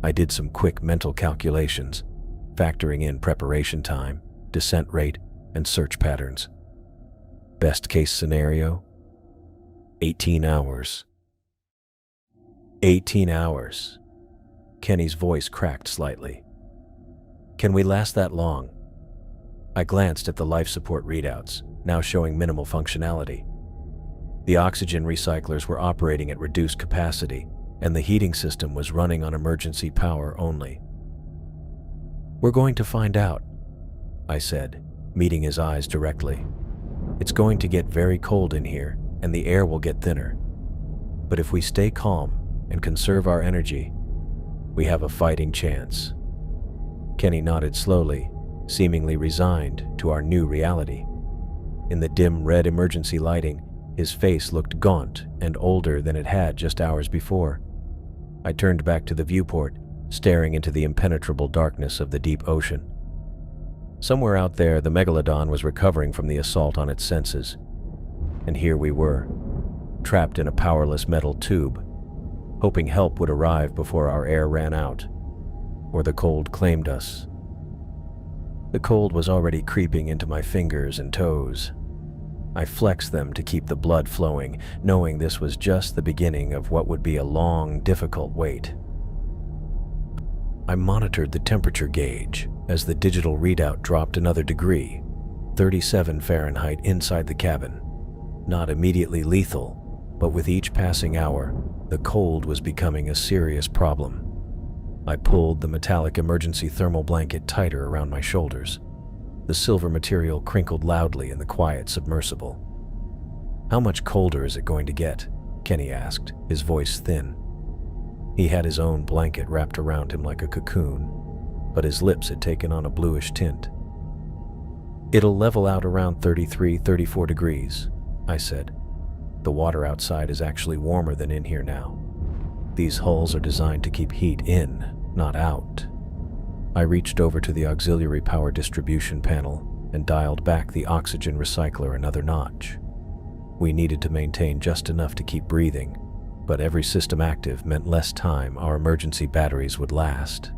I did some quick mental calculations, factoring in preparation time, descent rate, and search patterns. Best case scenario? 18 hours. 18 hours. Kenny's voice cracked slightly. Can we last that long? I glanced at the life support readouts, now showing minimal functionality. The oxygen recyclers were operating at reduced capacity, and the heating system was running on emergency power only. We're going to find out, I said, meeting his eyes directly. It's going to get very cold in here, and the air will get thinner. But if we stay calm and conserve our energy, we have a fighting chance. Kenny nodded slowly, seemingly resigned to our new reality. In the dim red emergency lighting, his face looked gaunt and older than it had just hours before. I turned back to the viewport, staring into the impenetrable darkness of the deep ocean. Somewhere out there, the megalodon was recovering from the assault on its senses. And here we were, trapped in a powerless metal tube, hoping help would arrive before our air ran out, or the cold claimed us. The cold was already creeping into my fingers and toes. I flexed them to keep the blood flowing, knowing this was just the beginning of what would be a long, difficult wait. I monitored the temperature gauge as the digital readout dropped another degree, 37 Fahrenheit inside the cabin. Not immediately lethal, but with each passing hour, the cold was becoming a serious problem. I pulled the metallic emergency thermal blanket tighter around my shoulders. The silver material crinkled loudly in the quiet submersible. How much colder is it going to get? Kenny asked, his voice thin. He had his own blanket wrapped around him like a cocoon, but his lips had taken on a bluish tint. It'll level out around 33, 34 degrees, I said. The water outside is actually warmer than in here now. These hulls are designed to keep heat in, not out. I reached over to the auxiliary power distribution panel and dialed back the oxygen recycler another notch. We needed to maintain just enough to keep breathing, but every system active meant less time our emergency batteries would last.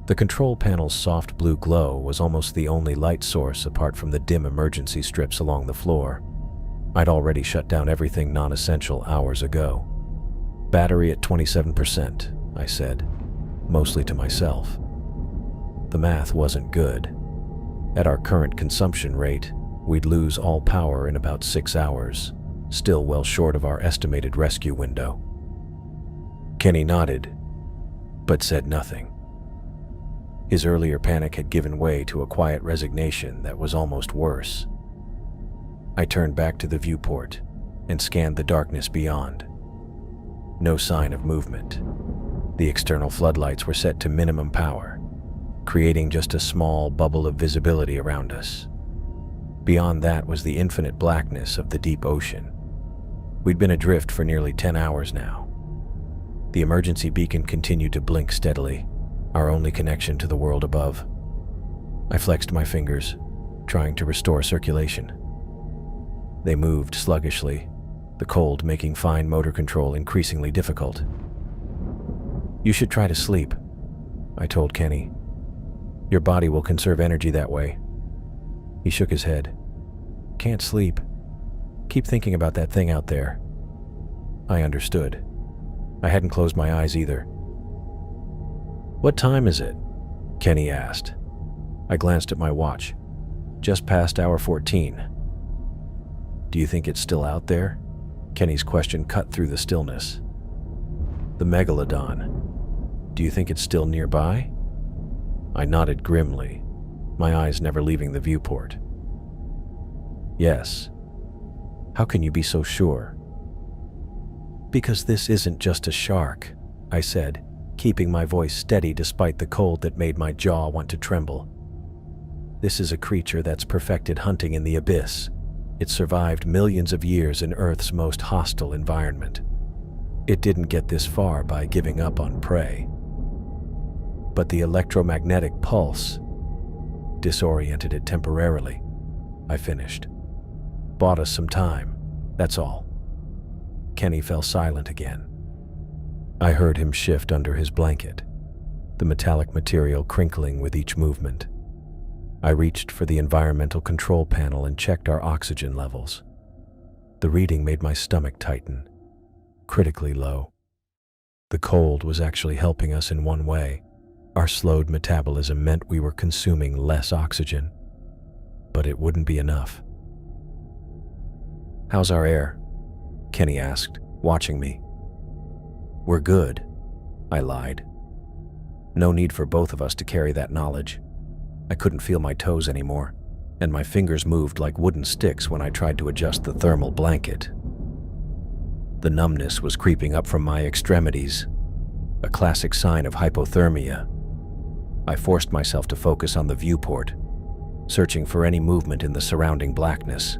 The control panel's soft blue glow was almost the only light source apart from the dim emergency strips along the floor. I'd already shut down everything non-essential hours ago. Battery at 27%, I said, mostly to myself. The math wasn't good. At our current consumption rate, we'd lose all power in about 6 hours, still well short of our estimated rescue window. Kenny nodded, but said nothing. His earlier panic had given way to a quiet resignation that was almost worse. I turned back to the viewport and scanned the darkness beyond. No sign of movement. The external floodlights were set to minimum power, creating just a small bubble of visibility around us. Beyond that was the infinite blackness of the deep ocean. We'd been adrift for nearly 10 hours now. The emergency beacon continued to blink steadily, our only connection to the world above. I flexed my fingers, trying to restore circulation. They moved sluggishly, the cold making fine motor control increasingly difficult. You should try to sleep, I told Kenny. Your body will conserve energy that way. He shook his head. Can't sleep. Keep thinking about that thing out there. I understood. I hadn't closed my eyes either. What time is it? Kenny asked. I glanced at my watch. Just past hour 14. Do you think it's still out there? Kenny's question cut through the stillness. The megalodon. Do you think it's still nearby? I nodded grimly, my eyes never leaving the viewport. Yes. How can you be so sure? Because this isn't just a shark, I said, keeping my voice steady despite the cold that made my jaw want to tremble. This is a creature that's perfected hunting in the abyss. It survived millions of years in Earth's most hostile environment. It didn't get this far by giving up on prey. But the electromagnetic pulse disoriented it temporarily, I finished. Bought us some time, that's all. Kenny fell silent again. I heard him shift under his blanket. the metallic material crinkling with each movement. I reached for the environmental control panel and checked our oxygen levels. The reading made my stomach tighten, critically low. The cold was actually helping us in one way. Our slowed metabolism meant we were consuming less oxygen, but it wouldn't be enough. "How's our air?" Kenny asked, watching me. "We're good," I lied. No need for both of us to carry that knowledge. I couldn't feel my toes anymore, and my fingers moved like wooden sticks when I tried to adjust the thermal blanket. The numbness was creeping up from my extremities, a classic sign of hypothermia. I forced myself to focus on the viewport, searching for any movement in the surrounding blackness.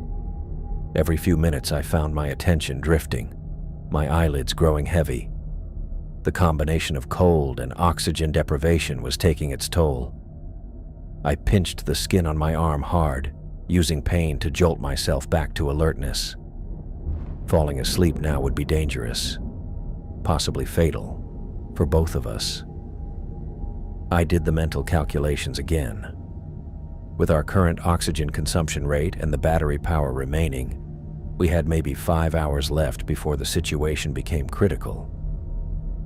Every few minutes I found my attention drifting, my eyelids growing heavy. The combination of cold and oxygen deprivation was taking its toll. I pinched the skin on my arm hard, using pain to jolt myself back to alertness. Falling asleep now would be dangerous, possibly fatal, for both of us. I did the mental calculations again. With our current oxygen consumption rate and the battery power remaining, we had maybe 5 hours left before the situation became critical.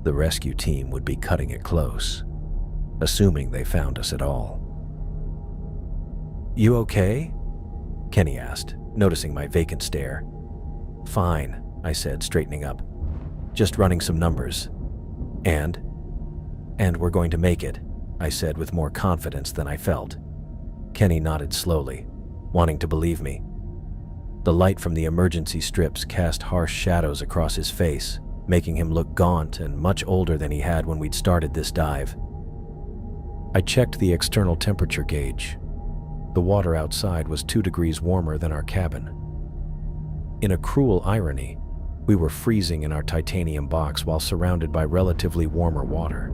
The rescue team would be cutting it close, assuming they found us at all. "You okay?" Kenny asked, noticing my vacant stare. "Fine," I said, straightening up. "Just running some numbers. And we're going to make it," I said with more confidence than I felt. Kenny nodded slowly, wanting to believe me. The light from the emergency strips cast harsh shadows across his face, making him look gaunt and much older than he had when we'd started this dive. I checked the external temperature gauge. The water outside was 2 degrees warmer than our cabin. In a cruel irony, we were freezing in our titanium box while surrounded by relatively warmer water.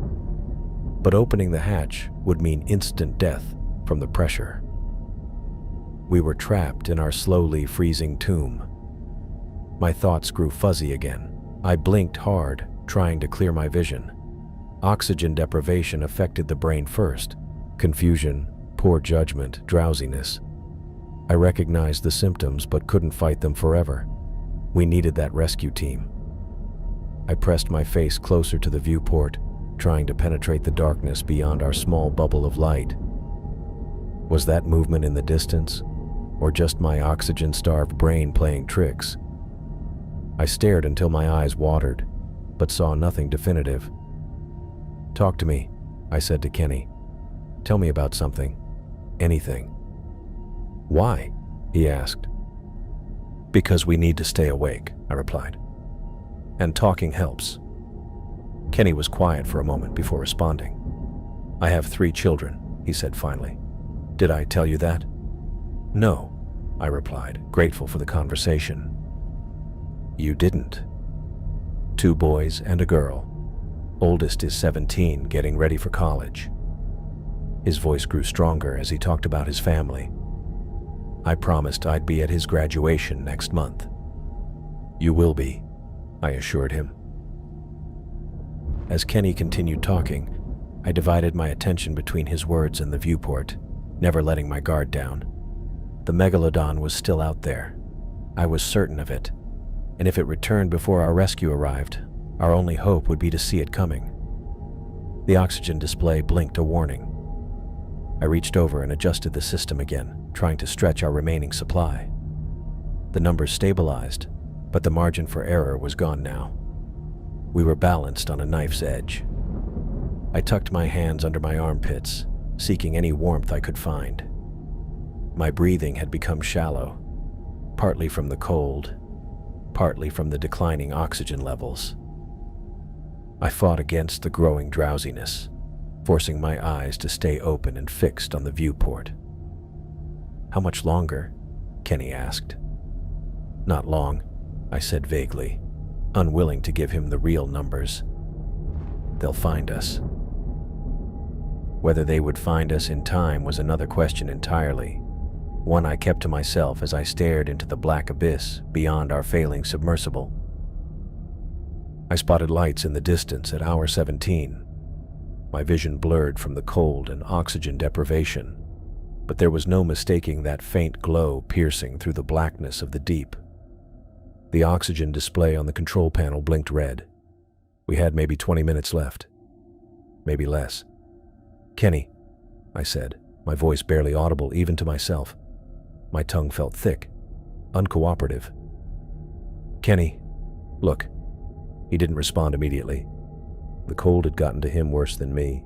But opening the hatch would mean instant death from the pressure. We were trapped in our slowly freezing tomb. My thoughts grew fuzzy again. I blinked hard, trying to clear my vision. Oxygen deprivation affected the brain first. Confusion, poor judgment, drowsiness. I recognized the symptoms but couldn't fight them forever. We needed that rescue team. I pressed my face closer to the viewport, trying to penetrate the darkness beyond our small bubble of light. Was that movement in the distance, or just my oxygen-starved brain playing tricks? I stared until my eyes watered, but saw nothing definitive. "Talk to me," I said to Kenny. "Tell me about something. Anything." "Why?" he asked. "Because we need to stay awake," I replied. "And talking helps." Kenny was quiet for a moment before responding. "I have 3 children," he said finally. "Did I tell you that?" "No," I replied, grateful for the conversation. "You didn't." 2 boys and a girl. Oldest is 17, getting ready for college. His voice grew stronger as he talked about his family. "I promised I'd be at his graduation next month." "You will be," I assured him. As Kenny continued talking, I divided my attention between his words and the viewport, never letting my guard down. The megalodon was still out there. I was certain of it, and if it returned before our rescue arrived, our only hope would be to see it coming. The oxygen display blinked a warning. I reached over and adjusted the system again, trying to stretch our remaining supply. The numbers stabilized, but the margin for error was gone now. We were balanced on a knife's edge. I tucked my hands under my armpits, seeking any warmth I could find. My breathing had become shallow, partly from the cold, partly from the declining oxygen levels. I fought against the growing drowsiness, forcing my eyes to stay open and fixed on the viewport. "How much longer?" Kenny asked. "Not long," I said vaguely, unwilling to give him the real numbers. "They'll find us." Whether they would find us in time was another question entirely, one I kept to myself as I stared into the black abyss beyond our failing submersible. I spotted lights in the distance at hour 17. my vision blurred from the cold and oxygen deprivation, but there was no mistaking that faint glow piercing through the blackness of the deep. The oxygen display on the control panel blinked red. We had maybe 20 minutes left. Maybe less. "Kenny," I said, my voice barely audible even to myself. My tongue felt thick, uncooperative. "Kenny, look." He didn't respond immediately. The cold had gotten to him worse than me.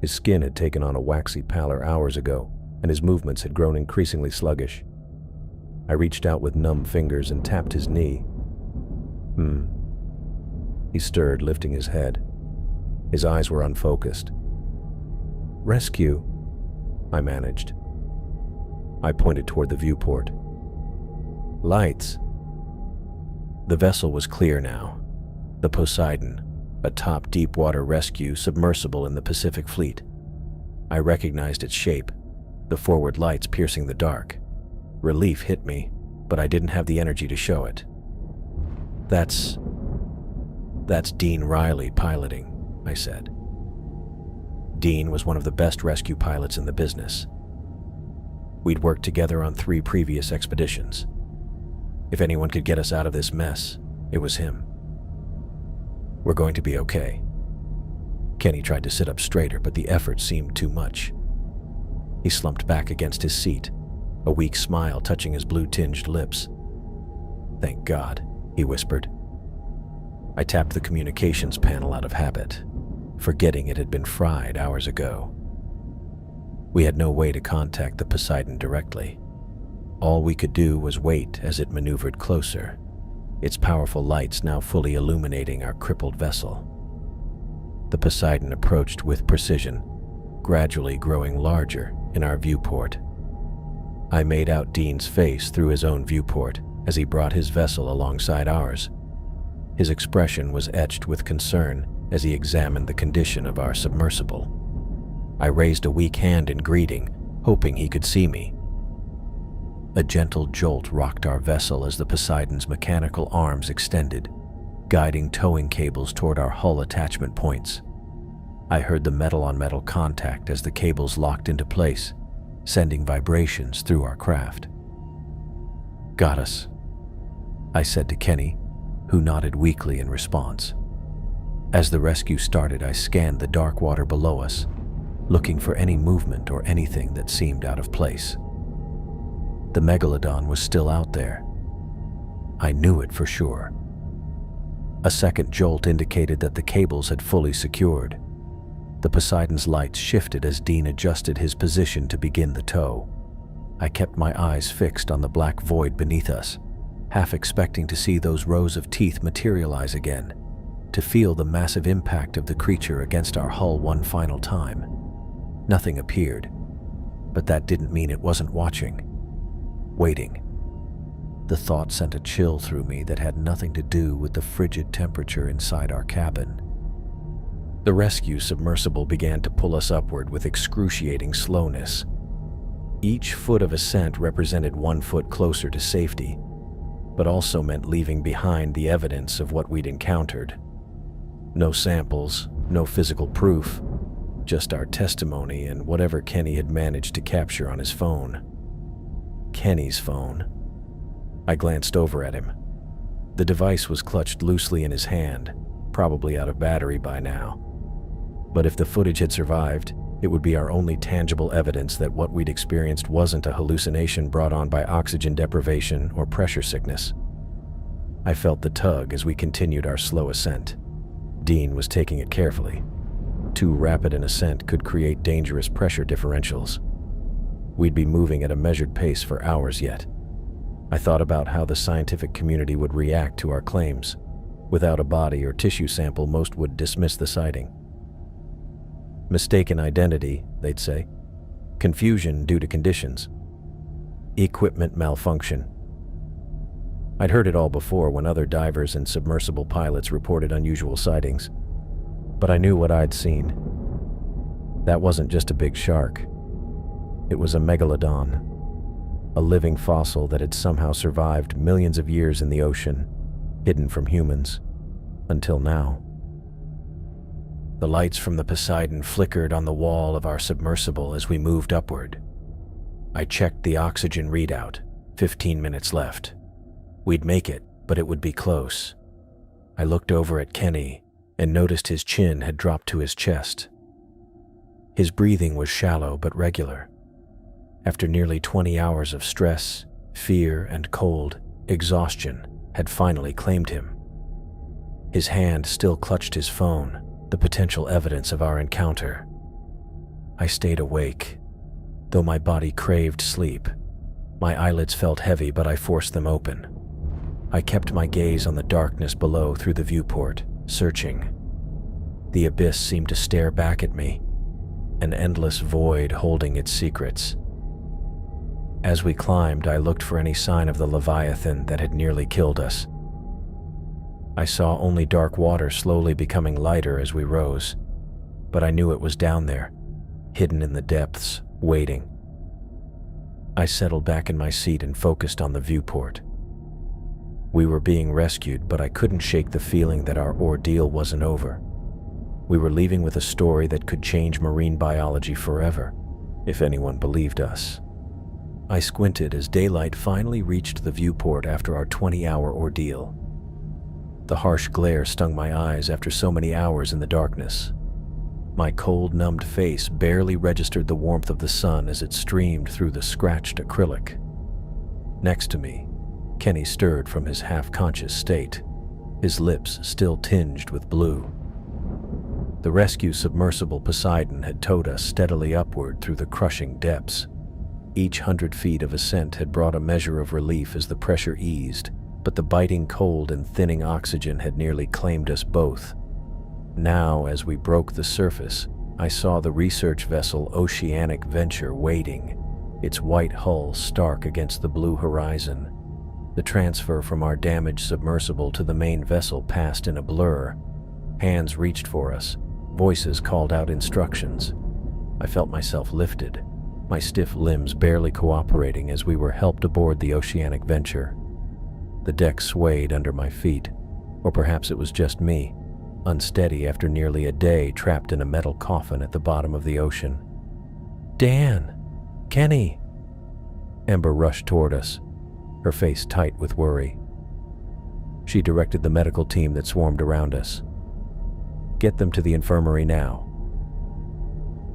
His skin had taken on a waxy pallor hours ago, and his movements had grown increasingly sluggish. I reached out with numb fingers and tapped his knee. He stirred, lifting his head. His eyes were unfocused. "Rescue," I managed. I pointed toward the viewport. "Lights." The vessel was clear now. The Poseidon, a top deepwater rescue submersible in the Pacific Fleet. I recognized its shape, the forward lights piercing the dark. Relief hit me, but I didn't have the energy to show it. That's Dean Riley piloting," I said. Dean was one of the best rescue pilots in the business. We'd worked together on 3 previous expeditions. If anyone could get us out of this mess, it was him. "We're going to be okay." Kenny tried to sit up straighter, but the effort seemed too much. He slumped back against his seat, a weak smile touching his blue-tinged lips. "Thank God," he whispered. I tapped the communications panel out of habit, forgetting it had been fried hours ago. We had no way to contact the Poseidon directly. All we could do was wait as it maneuvered closer, its powerful lights now fully illuminating our crippled vessel. The Poseidon approached with precision, gradually growing larger in our viewport. I made out Dean's face through his own viewport as he brought his vessel alongside ours. His expression was etched with concern as he examined the condition of our submersible. I raised a weak hand in greeting, hoping he could see me. A gentle jolt rocked our vessel as the Poseidon's mechanical arms extended, guiding towing cables toward our hull attachment points. I heard the metal-on-metal contact as the cables locked into place, sending vibrations through our craft. "Got us," I said to Kenny, who nodded weakly in response. As the rescue started, I scanned the dark water below us, looking for any movement or anything that seemed out of place. The Megalodon was still out there. I knew it for sure. A second jolt indicated that the cables had fully secured. The Poseidon's lights shifted as Dean adjusted his position to begin the tow. I kept my eyes fixed on the black void beneath us, half expecting to see those rows of teeth materialize again, to feel the massive impact of the creature against our hull one final time. Nothing appeared, but that didn't mean it wasn't watching, waiting. The thought sent a chill through me that had nothing to do with the frigid temperature inside our cabin. The rescue submersible began to pull us upward with excruciating slowness. Each foot of ascent represented 1 foot closer to safety, but also meant leaving behind the evidence of what we'd encountered. No samples, no physical proof, just our testimony and whatever Kenny had managed to capture on his phone. Kenny's phone. I glanced over at him. The device was clutched loosely in his hand, probably out of battery by now. But if the footage had survived, it would be our only tangible evidence that what we'd experienced wasn't a hallucination brought on by oxygen deprivation or pressure sickness. I felt the tug as we continued our slow ascent. Dean was taking it carefully. Too rapid an ascent could create dangerous pressure differentials. We'd be moving at a measured pace for hours yet. I thought about how the scientific community would react to our claims. Without a body or tissue sample, most would dismiss the sighting. Mistaken identity, they'd say. Confusion due to conditions. Equipment malfunction. I'd heard it all before when other divers and submersible pilots reported unusual sightings. But I knew what I'd seen. That wasn't just a big shark. It was a megalodon. A living fossil that had somehow survived millions of years in the ocean, hidden from humans, until now. The lights from the Poseidon flickered on the wall of our submersible as we moved upward. I checked the oxygen readout. 15 minutes left. We'd make it, but it would be close. I looked over at Kenny and noticed his chin had dropped to his chest. His breathing was shallow but regular. After nearly 20 hours of stress, fear, and cold, exhaustion had finally claimed him. His hand still clutched his phone, the potential evidence of our encounter. I stayed awake. Though my body craved sleep, my eyelids felt heavy, but I forced them open. I kept my gaze on the darkness below through the viewport, searching. The abyss seemed to stare back at me, an endless void holding its secrets. As we climbed, I looked for any sign of the Leviathan that had nearly killed us. I saw only dark water slowly becoming lighter as we rose, but I knew it was down there, hidden in the depths, waiting. I settled back in my seat and focused on the viewport. We were being rescued, but I couldn't shake the feeling that our ordeal wasn't over. We were leaving with a story that could change marine biology forever, if anyone believed us. I squinted as daylight finally reached the viewport after our 20-hour ordeal. The harsh glare stung my eyes after so many hours in the darkness. My cold, numbed face barely registered the warmth of the sun as it streamed through the scratched acrylic. Next to me, Kenny stirred from his half-conscious state, his lips still tinged with blue. The rescue submersible Poseidon had towed us steadily upward through the crushing depths. Each 100 feet of ascent had brought a measure of relief as the pressure eased, but the biting cold and thinning oxygen had nearly claimed us both. Now, as we broke the surface, I saw the research vessel Oceanic Venture waiting, its white hull stark against the blue horizon. The transfer from our damaged submersible to the main vessel passed in a blur. Hands reached for us. Voices called out instructions. I felt myself lifted, my stiff limbs barely cooperating as we were helped aboard the Oceanic Venture. The deck swayed under my feet, or perhaps it was just me, unsteady after nearly a day trapped in a metal coffin at the bottom of the ocean. "Dan! Kenny!" Ember rushed toward us, her face tight with worry. She directed the medical team that swarmed around us. "Get them to the infirmary now."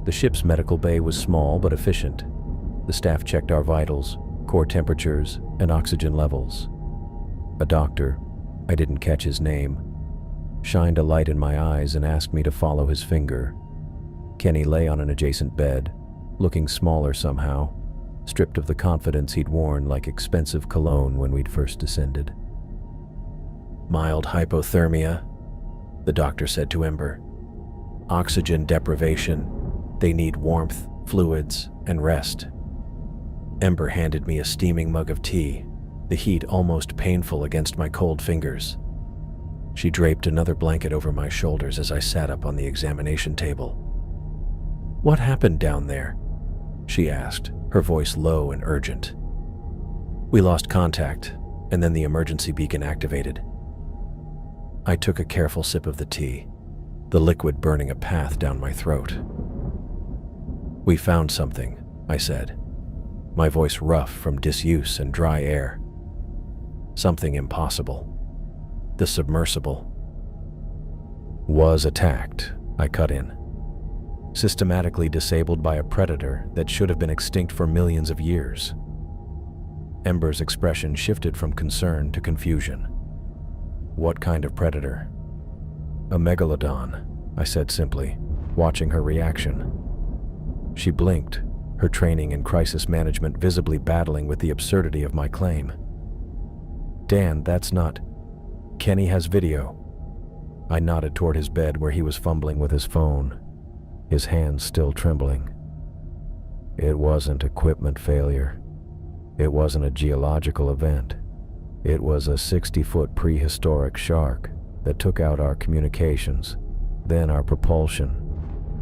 The ship's medical bay was small but efficient. The staff checked our vitals, core temperatures, and oxygen levels. A doctor, I didn't catch his name, shined a light in my eyes and asked me to follow his finger. Kenny lay on an adjacent bed, looking smaller somehow, stripped of the confidence he'd worn like expensive cologne when we'd first descended. "Mild hypothermia," the doctor said to Ember. "Oxygen deprivation. They need warmth, fluids, and rest." Ember handed me a steaming mug of tea, the heat almost painful against my cold fingers. She draped another blanket over my shoulders as I sat up on the examination table. "What happened down there?" she asked, her voice low and urgent. "We lost contact, and then the emergency beacon activated." I took a careful sip of the tea, the liquid burning a path down my throat. "We found something," I said, my voice rough from disuse and dry air. "Something impossible. The submersible was attacked," I cut in. "Systematically disabled by a predator that should have been extinct for millions of years." Ember's expression shifted from concern to confusion. "What kind of predator?" "A megalodon," I said simply, watching her reaction. She blinked, her training in crisis management visibly battling with the absurdity of my claim. "Dan, that's not... Kenny has video." I nodded toward his bed where he was fumbling with his phone, his hands still trembling. "It wasn't equipment failure. It wasn't a geological event. It was a 60-foot prehistoric shark that took out our communications, then our propulsion,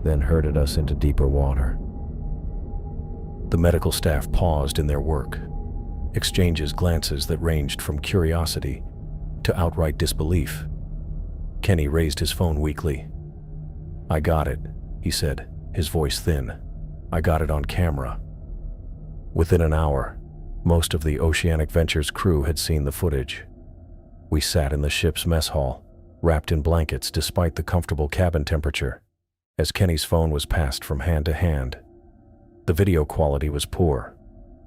then herded us into deeper water." The medical staff paused in their work, exchanges glances that ranged from curiosity to outright disbelief. Kenny raised his phone weakly. "I got it," he said, his voice thin. "I got it on camera." Within an hour, most of the Oceanic Venture's crew had seen the footage. We sat in the ship's mess hall, wrapped in blankets despite the comfortable cabin temperature, as Kenny's phone was passed from hand to hand. The video quality was poor,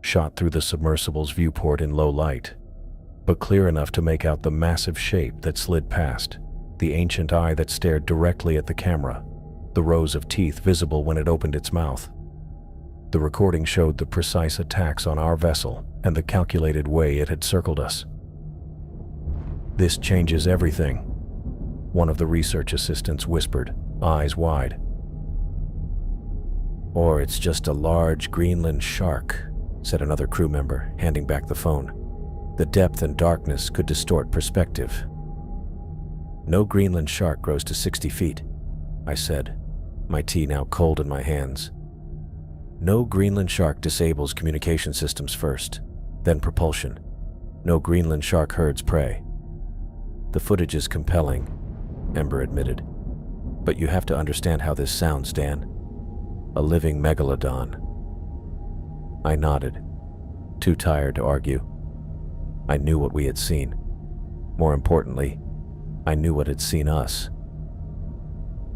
shot through the submersible's viewport in low light, but clear enough to make out the massive shape that slid past, the ancient eye that stared directly at the camera, the rows of teeth visible when it opened its mouth. The recording showed the precise attacks on our vessel and the calculated way it had circled us. "This changes everything," one of the research assistants whispered, eyes wide. "Or it's just a large Greenland shark," said another crew member, handing back the phone. "The depth and darkness could distort perspective." "No Greenland shark grows to 60 feet, I said, my tea now cold in my hands. "No Greenland shark disables communication systems first, then propulsion. No Greenland shark herds prey." "The footage is compelling," Ember admitted. "But you have to understand how this sounds, Dan. A living megalodon." I nodded, too tired to argue. I knew what we had seen. More importantly, I knew what had seen us.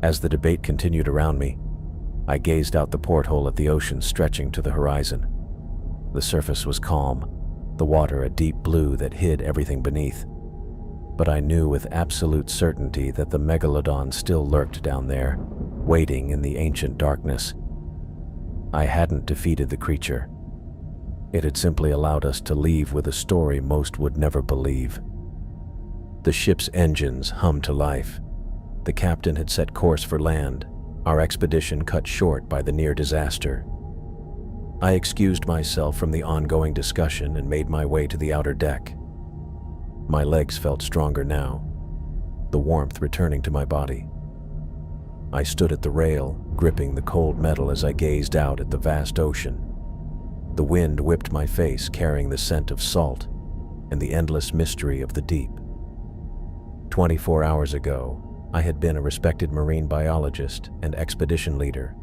As the debate continued around me, I gazed out the porthole at the ocean stretching to the horizon. The surface was calm, the water a deep blue that hid everything beneath. But I knew with absolute certainty that the megalodon still lurked down there, waiting in the ancient darkness. I hadn't defeated the creature. It had simply allowed us to leave with a story most would never believe. The ship's engines hummed to life. The captain had set course for land, our expedition cut short by the near disaster. I excused myself from the ongoing discussion and made my way to the outer deck. My legs felt stronger now, the warmth returning to my body. I stood at the rail, gripping the cold metal as I gazed out at the vast ocean. The wind whipped my face, carrying the scent of salt and the endless mystery of the deep. 24 hours ago, I had been a respected marine biologist and expedition leader.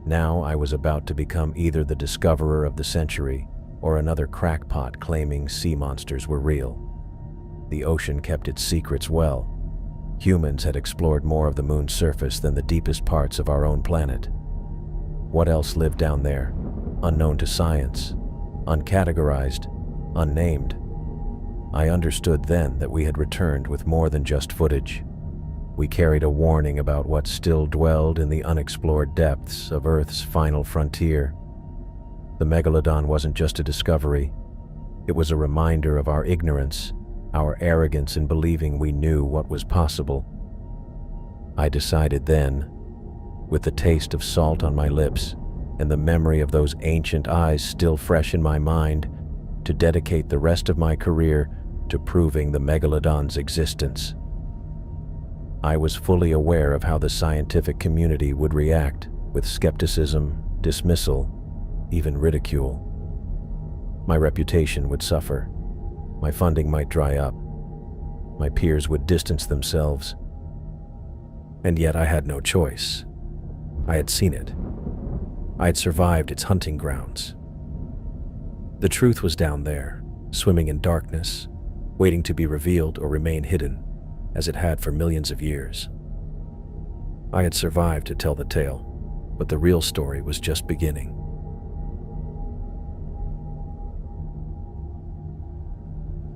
Now I was about to become either the discoverer of the century or another crackpot claiming sea monsters were real. The ocean kept its secrets well. Humans had explored more of the moon's surface than the deepest parts of our own planet. What else lived down there, unknown to science, uncategorized, unnamed? I understood then that we had returned with more than just footage. We carried a warning about what still dwelled in the unexplored depths of Earth's final frontier. The megalodon wasn't just a discovery. It was a reminder of our ignorance, our arrogance in believing we knew what was possible. I decided then, with the taste of salt on my lips and the memory of those ancient eyes still fresh in my mind, to dedicate the rest of my career to proving the megalodon's existence. I was fully aware of how the scientific community would react, with skepticism, dismissal, even ridicule. My reputation would suffer. My funding might dry up. My peers would distance themselves. And yet I had no choice. I had seen it. I had survived its hunting grounds. The truth was down there, swimming in darkness, waiting to be revealed or remain hidden, as it had for millions of years. I had survived to tell the tale, but the real story was just beginning.